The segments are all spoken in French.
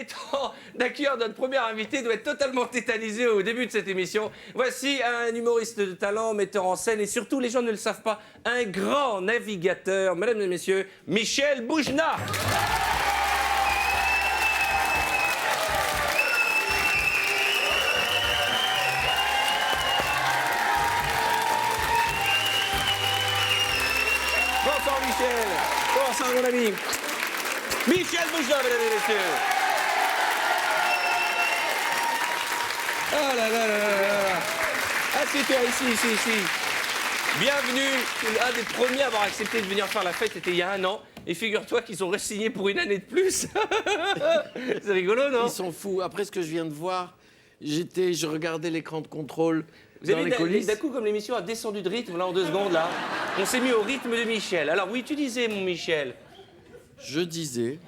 est temps d'accueillir notre premier invité, doit être totalement tétanisé au début de cette émission. Voici un humoriste de talent, metteur en scène et surtout, les gens ne le savent pas, un grand navigateur, mesdames et messieurs, Michel Boujna. Bonsoir Michel. Bonsoir mon ami. Michel Boujna, mesdames et messieurs. Oh là là là là là. Assieds-toi ici. Bienvenue. Un des premiers à avoir accepté de venir faire la fête était il y a 1 an. Et figure-toi qu'ils ont re-signé pour 1 année de plus. C'est rigolo, non? Ils sont fous. Après ce que je viens de voir, je regardais l'écran de contrôle. Vous avez d'un coup, comme l'émission a descendu de rythme, là, en 2 secondes, là, on s'est mis au rythme de Michel. Alors oui, tu disais, mon Michel. Je disais...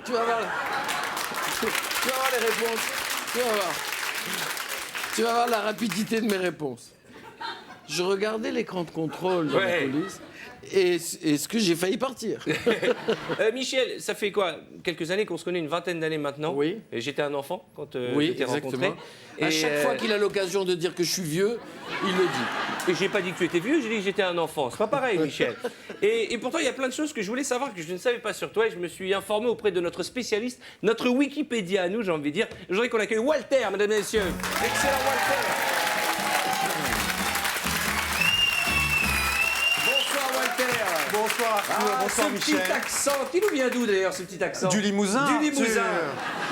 tu vas voir les réponses. Tu vas voir la rapidité de mes réponses. Je regardais l'écran de contrôle de la police et ce que j'ai failli partir. Michel, ça fait quoi? Quelques années qu'on se connaît, une vingtaine d'années maintenant. Oui. Et j'étais un enfant quand oui, je t'ai rencontré. Et à chaque fois qu'il a l'occasion de dire que je suis vieux, il le dit. Et j'ai pas dit que tu étais vieux, j'ai dit que j'étais un enfant. C'est pas pareil, Michel. Et pourtant, il y a plein de choses que je voulais savoir que je ne savais pas sur toi. Et je me suis informé auprès de notre spécialiste, notre Wikipédia à nous, j'ai envie de dire. Je voudrais qu'on accueille Walter, mesdames et messieurs. Excellent Walter. Bonsoir Arthur, bonsoir ce Michel. Petit accent, qui nous vient d'où d'ailleurs ce petit accent? Du Limousin. Du Limousin.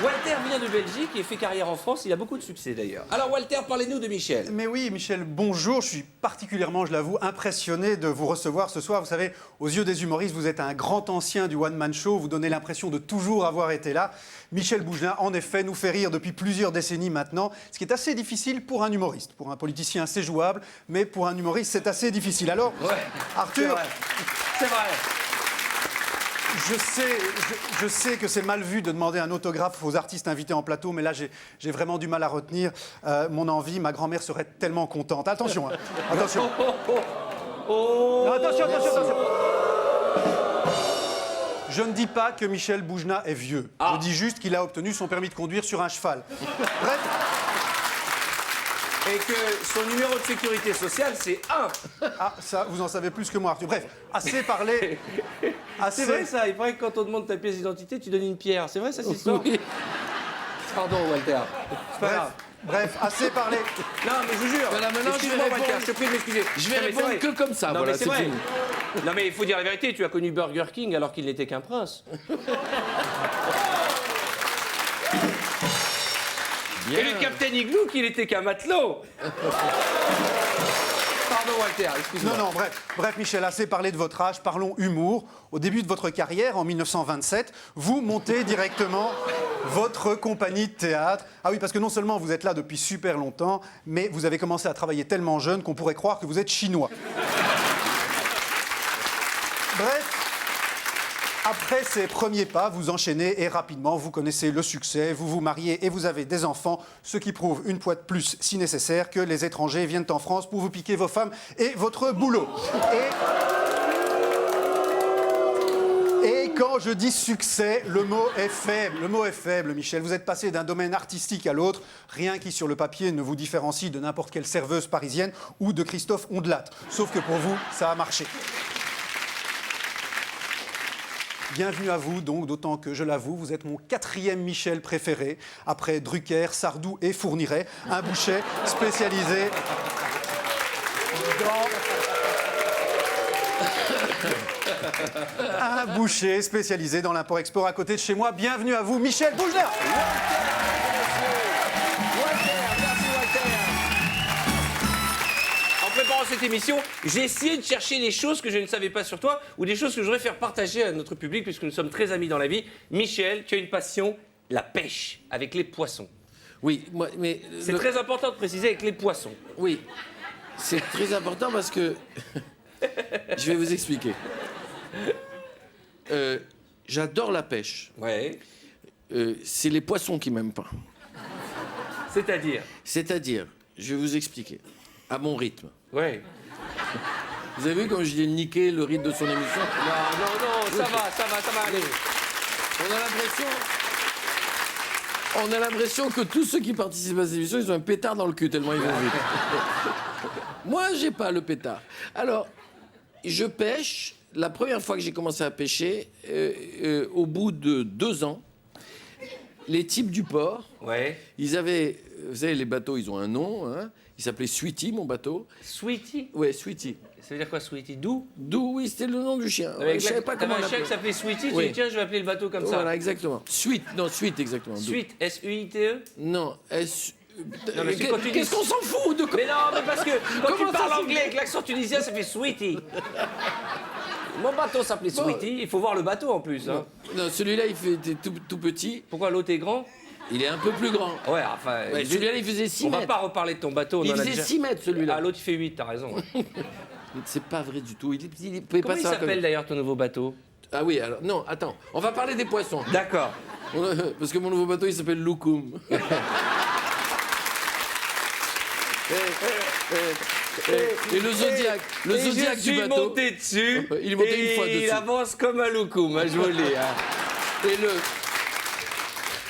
Walter vient de Belgique et fait carrière en France, il a beaucoup de succès d'ailleurs. Alors Walter, parlez-nous de Michel. Mais oui Michel, bonjour, je suis particulièrement, je l'avoue, impressionné de vous recevoir ce soir. Vous savez, aux yeux des humoristes, vous êtes un grand ancien du one-man show, vous donnez l'impression de toujours avoir été là. Michel Boujna, en effet, nous fait rire depuis plusieurs décennies maintenant, ce qui est assez difficile pour un humoriste. Pour un politicien, c'est jouable, mais pour un humoriste, c'est assez difficile. Alors, Arthur... C'est vrai. Je sais que c'est mal vu de demander un autographe aux artistes invités en plateau, mais là, j'ai vraiment du mal à retenir mon envie. Ma grand-mère serait tellement contente. Attention, hein. Attention. Non, attention. Je ne dis pas que Michel Boujna est vieux. Je dis juste qu'il a obtenu son permis de conduire sur un cheval. Bref. Et que son numéro de sécurité sociale, c'est 1. Ah, ça, vous en savez plus que moi, Arthur. Bref, assez parlé. C'est vrai ça, il paraît que quand on demande ta pièce d'identité, tu donnes une pierre. C'est vrai ça, c'est ça? Oui. Pardon, Walter. C'est pas grave. Bref, assez parlé. Non, mais je vous jure. Voilà, maintenant, excuse-moi, Walter, je te prie de m'excuser. Je vais répondre que comme ça. Non, voilà, mais c'est vrai. fini. Non, mais il faut dire la vérité, tu as connu Burger King alors qu'il n'était qu'un prince. Bien. Et le Capitaine Igloo qu'il n'était qu'un matelot. Pardon, Walter, excuse-moi. Non, bref, Michel, assez parlé de votre âge, parlons humour. Au début de votre carrière, en 1927, vous montez directement votre compagnie de théâtre. Ah oui, parce que non seulement vous êtes là depuis super longtemps, mais vous avez commencé à travailler tellement jeune qu'on pourrait croire que vous êtes chinois. Bref, après ces premiers pas, vous enchaînez et rapidement, vous connaissez le succès, vous vous mariez et vous avez des enfants, ce qui prouve une fois de plus, si nécessaire, que les étrangers viennent en France pour vous piquer vos femmes et votre boulot. Et quand je dis succès, le mot est faible. Le mot est faible, Michel. Vous êtes passé d'un domaine artistique à l'autre, rien qui sur le papier ne vous différencie de n'importe quelle serveuse parisienne ou de Christophe Ondelat. Sauf que pour vous, ça a marché. Bienvenue à vous, donc, d'autant que, je l'avoue, vous êtes mon 4e Michel préféré, après Drucker, Sardou et Fourniret, un boucher spécialisé dans l'import-export à côté de chez moi. Bienvenue à vous, Michel Boujna. En préparant cette émission, j'ai essayé de chercher des choses que je ne savais pas sur toi ou des choses que je voudrais faire partager à notre public puisque nous sommes très amis dans la vie. Michel, tu as une passion, la pêche, avec les poissons. Oui, mais... C'est très important de préciser avec les poissons. Oui, c'est très important parce que... Je vais vous expliquer. J'adore la pêche. Ouais. C'est les poissons qui m'aiment pas. C'est-à-dire? C'est-à-dire, je vais vous expliquer, à mon rythme. Ouais. Vous avez vu comme je l'ai niqué le rythme de son émission? Non, ça va aller. On a l'impression que tous ceux qui participent à cette émission, ils ont un pétard dans le cul tellement ils vont vite. Moi, j'ai pas le pétard. Alors, je pêche. La première fois que j'ai commencé à pêcher, au bout de 2 ans, les types du port, Ouais. ils avaient... Vous savez, les bateaux, ils ont un nom. Hein, il s'appelait Sweetie, mon bateau. Sweetie. Ouais, Sweetie. Ça veut dire quoi, Sweetie? D'où? D'où, oui, c'était le nom du chien. Je savais pas comment un chien l'appeler. qui s'appelait Sweetie, tu Oui. dis tiens, je vais appeler le bateau comme ça. Voilà, exactement. Sweet, exactement. D'où. Suite, S-U-I-T-E? Non, S... Non, mais quand tu dis- Qu'est-ce qu'on s'en fout de... Mais non, mais parce que quand Comment tu ça, parles c'est- anglais avec l'accent tunisien, ça fait Sweetie. Mon bateau s'appelait Bon. Sweetie, il faut voir le bateau en plus. Hein. Non, celui-là, il fait était tout petit. Pourquoi l'autre est grand? Il est un peu plus grand. Ouais, enfin. Ouais, celui-là, il faisait 6 on mètres. va pas reparler de ton bateau. On Il en a faisait déjà... 6 mètres, celui-là. Ah, l'autre il fait 8, t'as raison. C'est pas vrai du tout. Il pouvait Comment pas il savoir s'appelle d'ailleurs ton nouveau bateau? Ah oui, alors, non, attends. On va parler des poissons. D'accord. Parce que mon nouveau bateau, il s'appelle Loukoum. Et le Zodiac, je du suis bateau. monté dessus. Il est monté et une fois dessus. Il avance comme un loukoum, hein, je vous le dis. Hein. Et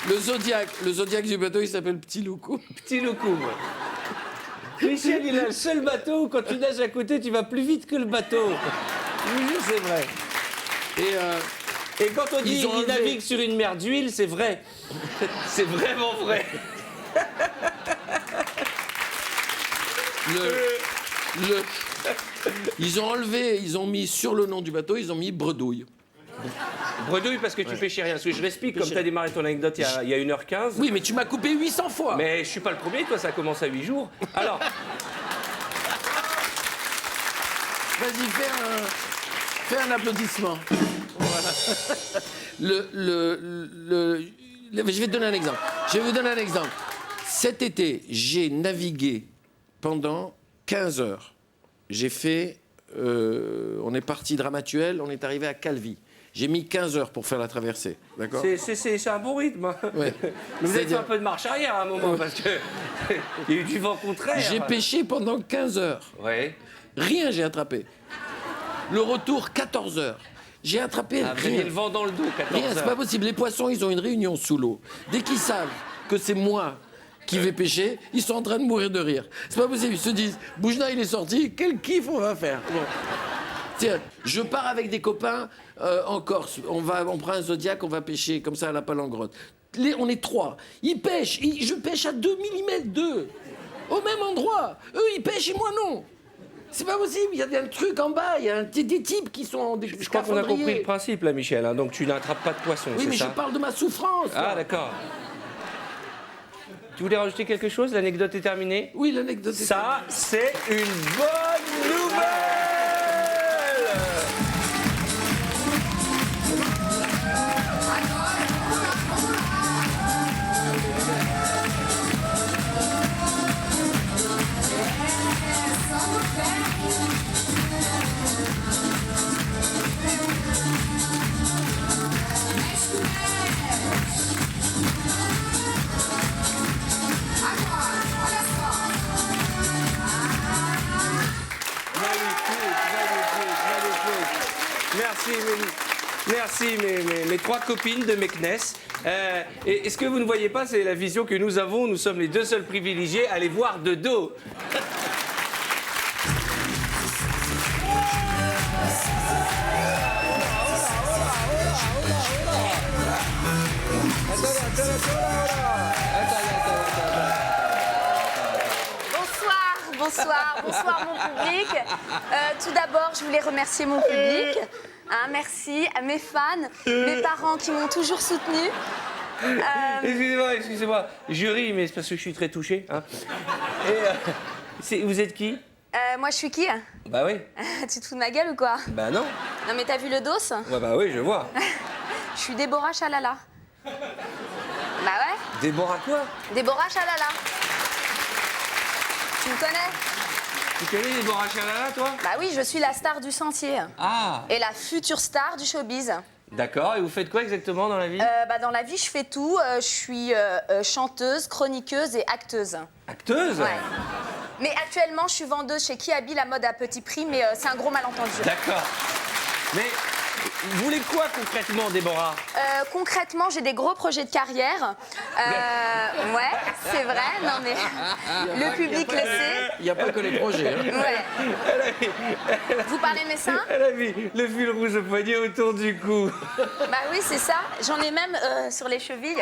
le Zodiac du bateau, il s'appelle Petit Loukoum. Petit loukoum. Michel, il a le seul bateau où quand tu nages à côté, tu vas plus vite que le bateau. Je vous jure, c'est vrai. Et quand on dit Ils ont qu'il enlevé- navigue sur une mer d'huile, c'est vrai. C'est vraiment vrai. Ils ont mis sur le nom du bateau, ils ont mis Bredouille. Bredouille parce que tu pêchais rien. Parce que je m'explique, comme tu as démarré ton anecdote il y a 1h15. Oui, mais tu m'as coupé 800 fois. Mais je suis pas le premier, toi, ça commence à 8 jours. Alors, Vas-y, fais un applaudissement. Voilà. Je vais te donner un exemple. Je vais vous donner un exemple. Cet été, j'ai navigué pendant 15 heures. J'ai fait... on est parti de Ramatuelle, on est arrivé à Calvi. J'ai mis 15 heures pour faire la traversée. D'accord ? c'est un bon rythme. Hein. Ouais. Mais vous avez fait C'est-à-dire- un peu de marche arrière à un moment, parce que il y a eu du vent contraire. J'ai pêché pendant 15 heures. Ouais. Rien, j'ai attrapé. Le retour, 14 heures. J'ai attrapé Ah, vous aviez rien. le vent dans le dos, 14 Rien, c'est heures. pas possible. Les poissons, ils ont une réunion sous l'eau. Dès qu'ils savent que c'est moi qui vais pêcher, ils sont en train de mourir de rire. C'est pas possible. Ils se disent, Boujna, il est sorti, quel kiff on va faire. Bon. Tiens, je pars avec des copains en Corse. On prend un Zodiac, on va pêcher comme ça à la palangrotte. On est 3. Ils pêchent. Je pêche à 2 mm d'eux. Au même endroit. Eux, ils pêchent et moi non. C'est pas possible, il y a un truc en bas, il y a des types qui sont en Je crois qu'on a compris le principe, là, Michel. Hein. Donc tu n'attrapes pas de poisson, Oui, c'est mais ça? je parle de ma souffrance. Ah, là. d'accord. Tu voulais rajouter quelque chose? L'anecdote est terminée? Oui, l'anecdote. Ça, c'est une bonne nouvelle! Merci, mes 3 copines de Meknes. Et ce que vous ne voyez pas, c'est la vision que nous avons. Nous sommes les 2 seuls privilégiés à les voir de dos. Bonsoir mon public. Tout d'abord, je voulais remercier mon public. Hein, merci à mes fans, mes parents qui m'ont toujours soutenue. Excusez-moi. Je ris, mais c'est parce que je suis très touché. Hein. Vous êtes qui? Moi, je suis qui? Bah oui. Tu te fous de ma gueule ou quoi? Bah non. Non, mais t'as vu le dos? Ouais, bah oui, je vois. Je suis Déborah Chalala. Bah ouais, Déborah quoi? Déborah Chalala. Tu me connais? Tu connais Déborah Chalala, toi? Bah oui, je suis la star du sentier. Ah. Et la future star du showbiz. D'accord. Et vous faites quoi exactement dans la vie? Bah dans la vie, je fais tout. Je suis chanteuse, chroniqueuse et acteuse. Acteuse? Ouais. Mais actuellement, je suis vendeuse chez Kiabi, la mode à petit prix, mais c'est un gros malentendu. D'accord. Mais vous voulez quoi concrètement, Déborah? Concrètement, j'ai des gros projets de carrière. Ouais, c'est vrai. Non, mais le public le sait. Il n'y a pas que les projets. Hein. Ouais. Vous parlez de mes seins? Elle a mis le fil rouge au poignet autour du cou. Bah oui, c'est ça. J'en ai même sur les chevilles.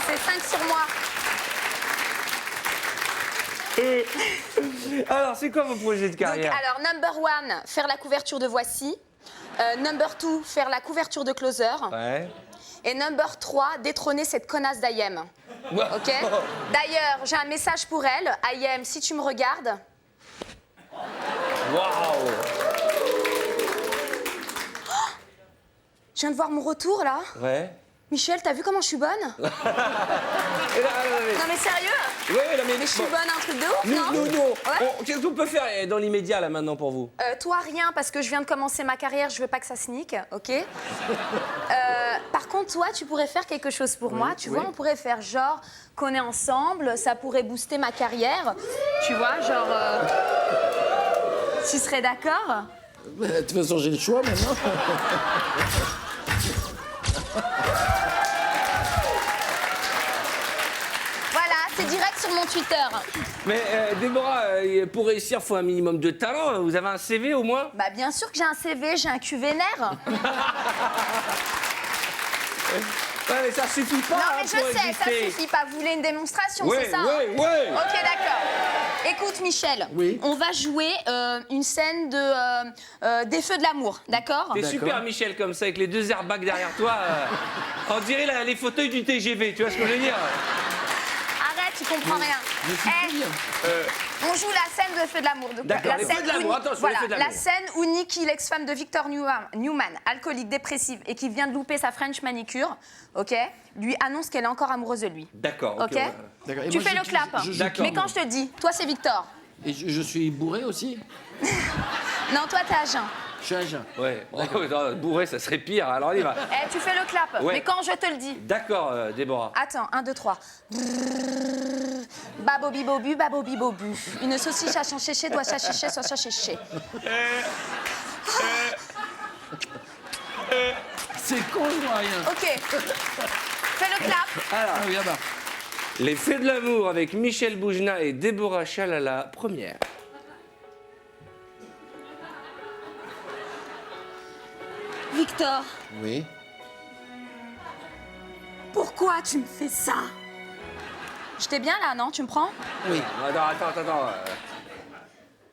C'est 5 sur moi. Alors, c'est quoi vos projets de Donc, carrière? alors, number 1, faire la couverture de Voici. Number 2, faire la couverture de Closer. Ouais. Et number 3, détrôner cette connasse d'Ayem. Ok? D'ailleurs, j'ai un message pour elle. Ayem, si tu me regardes. Waouh! Je viens de voir mon retour là. Ouais. Michel, t'as vu comment je suis bonne? Et là, Non mais sérieux? ouais, là, Mais je suis bonne à un truc de ouf, non? Non. Ouais. Bon, qu'est-ce qu'on peut faire dans l'immédiat là maintenant pour vous? Toi, rien, parce que je viens de commencer ma carrière, je veux pas que ça sneak, ok? Par contre, toi, tu pourrais faire quelque chose pour moi, tu vois? On pourrait faire genre qu'on est ensemble, ça pourrait booster ma carrière, tu vois? Genre, tu serais d'accord? De toute façon, j'ai le choix maintenant. Voilà, c'est direct sur mon Twitter. Mais Déborah, pour réussir, il faut un minimum de talent. Vous avez un CV au moins? Bah bien sûr que j'ai un CV, j'ai un cul vénère. Ouais, mais ça suffit pas. Non, hein, mais je pour sais, ça exister. suffit pas. Vous voulez une démonstration, Ouais, c'est ça? ouais. Ok, d'accord. Écoute, Michel, Oui. on va jouer une scène de des feux de l'amour, d'accord? T'es super, Michel, comme ça, avec les deux airbags derrière toi. On dirait les fauteuils du TGV, tu vois ce que je veux dire? Arrête, tu comprends rien. On joue la scène de feux de l'amour. Donc, D'accord, la les scène feux de l'amour, où- attention, voilà, les feux de la l'amour. scène où Nikki, l'ex-femme de Victor Newman, alcoolique, dépressive et qui vient de louper sa French manicure, ok, lui annonce qu'elle est encore amoureuse de lui. D'accord, Ok? D'accord. Et Tu moi, fais le clap. D'accord. Mais quand je te dis, toi c'est Victor. Et je suis bourré aussi. Non, toi t'es à jeun. Je suis un jeun. Ouais. Oh, non, bourré, ça serait pire. Alors on y va. Eh, tu fais le clap. Ouais. Mais quand je te le dis. D'accord, Déborah. Attends, 1, 2, 3. Babobi bobu, babobi bobu. Une saucisse à chéché doit chéché, soit chéché. C'est con, je vois rien. Ok. Fais le clap. Ah oui, là-bas. Les Feux de l'amour avec Michel Boujna et Déborah Chalala, première. Victor, Oui. pourquoi tu me fais ça? J'étais bien là, non? Tu me prends? Oui. Attends.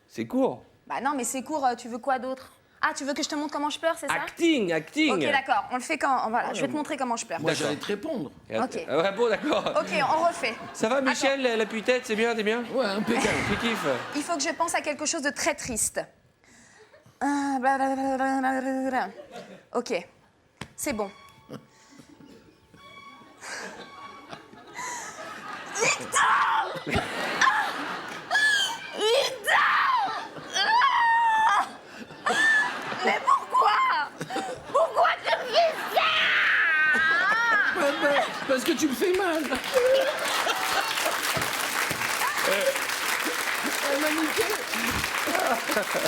C'est court. Bah non, mais c'est court, tu veux quoi d'autre? Ah, tu veux que je te montre comment je pleure, c'est ça? Acting. Ok, d'accord, on le fait quand... Voilà, je vais te montrer comment je pleure. Moi, j'allais te répondre. Ok. Ouais, bon, d'accord. Ok, on refait. Ça va, Michel, la putette, c'est bien, t'es bien? Ouais, impeccable. Tu kiffes? Il faut que je pense à quelque chose de très triste. Blablabla. Ok, c'est bon. Victor! Victor! Mais pourquoi? Pourquoi tu me fais ça? Parce que tu me fais mal. Elle m'a niqué.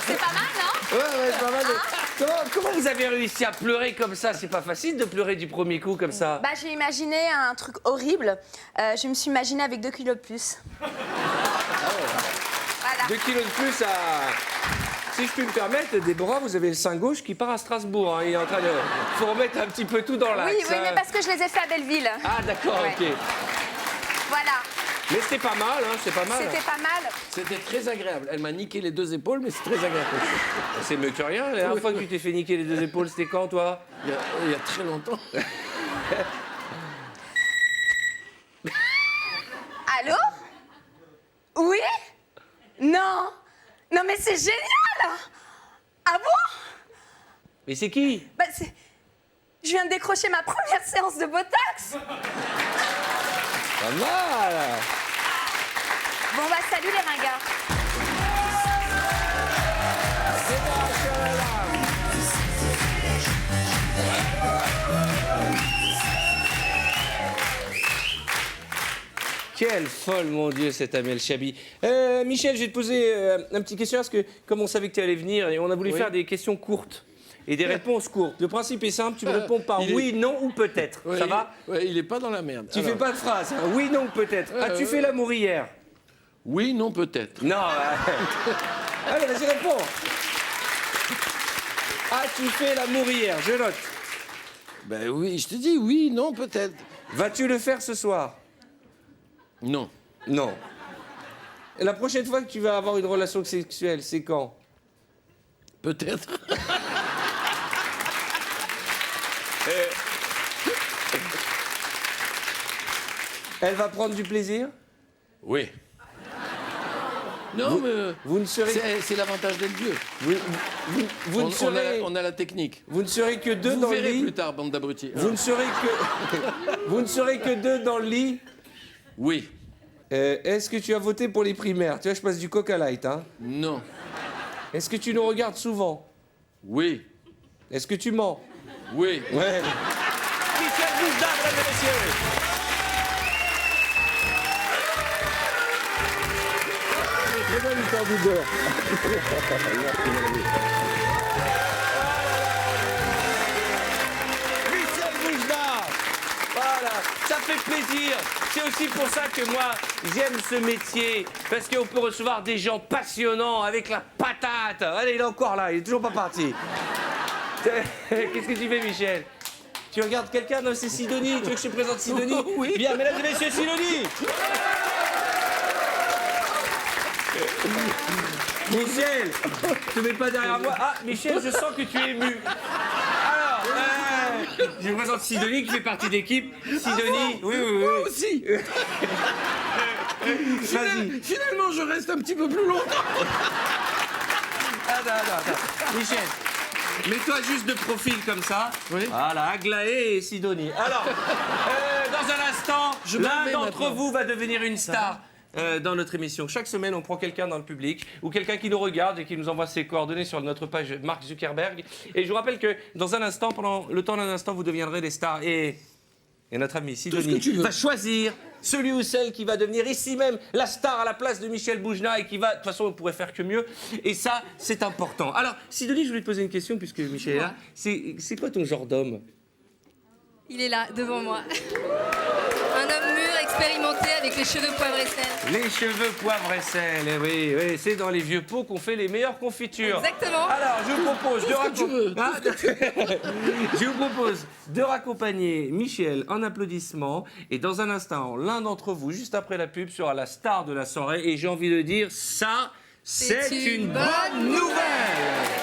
C'est pas mal, non? Ouais, c'est pas mal. Comment vous avez réussi à pleurer comme ça? C'est pas facile de pleurer du premier coup comme ça. Bah, j'ai imaginé un truc horrible. Je me suis imaginée avec 2 kilos de plus. Voilà. 2 kilos de plus à... Si je puis me permettre, Déborah, vous avez le sein gauche qui part à Strasbourg. Hein. Il est en train de... faut remettre un petit peu tout dans l'axe. Oui, hein. mais parce que je les ai fait à Belleville. Ah, d'accord, Ouais. ok. Voilà, Mais c'était pas mal, hein, c'est pas mal. c'était pas mal. C'était très agréable. Elle m'a niqué les deux épaules, mais c'est très agréable. C'est mieux que rien. La dernière fois que tu t'es fait niquer les deux épaules, c'était quand, toi? Il y a très longtemps. Allô? Oui? Non. Non, mais c'est génial! Ah bon? Mais c'est qui? Bah, c'est... Je viens de décrocher ma première séance de Botox. Pas mal. Bon, bah, salut les ringards. Quelle folle, mon Dieu, cette Amel Chabi. Michel, je vais te poser un petit question, parce que comme on savait que tu allais venir, et on a voulu Oui. faire des questions courtes. et des réponses courtes. Le principe est simple, tu me réponds par oui, non ou peut-être. Ouais, Ça va? Ouais, il est pas dans la merde. Tu fais pas de phrase. Hein. Oui, non, peut-être. As-tu ouais. fait l'amour hier? Oui, non, peut-être. Non. Allez, vas-y, réponds. As-tu fait l'amour hier? Je note. Ben oui, je te dis oui, non, peut-être. Vas-tu le faire ce soir? Non. Non. Et la prochaine fois que tu vas avoir une relation sexuelle, c'est quand? Peut-être. Elle va prendre du plaisir? Oui. Non, mais Vous ne serez, c'est l'avantage d'être vieux. vous ne serez, On a la technique. vous ne serez que deux Vous dans le verrez lit. plus tard, bande d'abrutis. Vous ne serez que, vous ne serez que deux dans le lit. Oui. Est-ce que tu as voté pour les primaires? Tu vois, je passe du Coca Light, hein. Non. Est-ce que tu nous regardes souvent? Oui. Est-ce que tu mens? Oui. Ouais. Michel Boujna, mesdames et messieurs. Très bonne histoire du beurre. Michel Boujna. Voilà, ça fait plaisir. C'est aussi pour ça que moi, j'aime ce métier. Parce qu'on peut recevoir des gens passionnants avec la patate. Allez, il est encore là, il est toujours pas parti. Qu'est-ce que tu fais, Michel? Tu regardes quelqu'un? Non, c'est Sidonie. Tu veux que je te présente Sidonie? Oui. Bien, mesdames et messieurs, Sidonie. Michel, te mets pas derrière moi. Ah, Michel, je sens que tu es ému. Alors, je vous présente Sidonie qui fait partie d'équipe. Sidonie, oui. Moi aussi. Vas-y. Finalement, je reste un petit peu plus longtemps. Attends. Michel, mets-toi juste de profil comme ça. Oui. Voilà, Aglaé et Sidonie. Alors, dans un instant, l'un vais d'entre maintenant. vous va devenir une star. Dans notre émission. Chaque semaine, on prend quelqu'un dans le public ou quelqu'un qui nous regarde et qui nous envoie ses coordonnées sur notre page Mark Zuckerberg. Et je vous rappelle que dans un instant, pendant le temps d'un instant, vous deviendrez des stars. Et notre ami Sidonie va choisir celui ou celle qui va devenir ici même la star à la place de Michel Boujna et qui va... De toute façon, on pourrait faire que mieux. Et ça, c'est important. Alors, Sidonie, je voulais te poser une question puisque Michel est là. C'est quoi ton genre d'homme? Il est là, devant moi. Un homme mûr, expérimenté, avec les cheveux poivre et sel. Les cheveux poivre et sel, eh oui, c'est dans les vieux pots qu'on fait les meilleures confitures. Exactement. Alors, je vous propose je vous propose de raccompagner Michel en applaudissements. Et dans un instant, l'un d'entre vous, juste après la pub, sera la star de la soirée. Et j'ai envie de dire, ça, c'est une bonne nouvelle.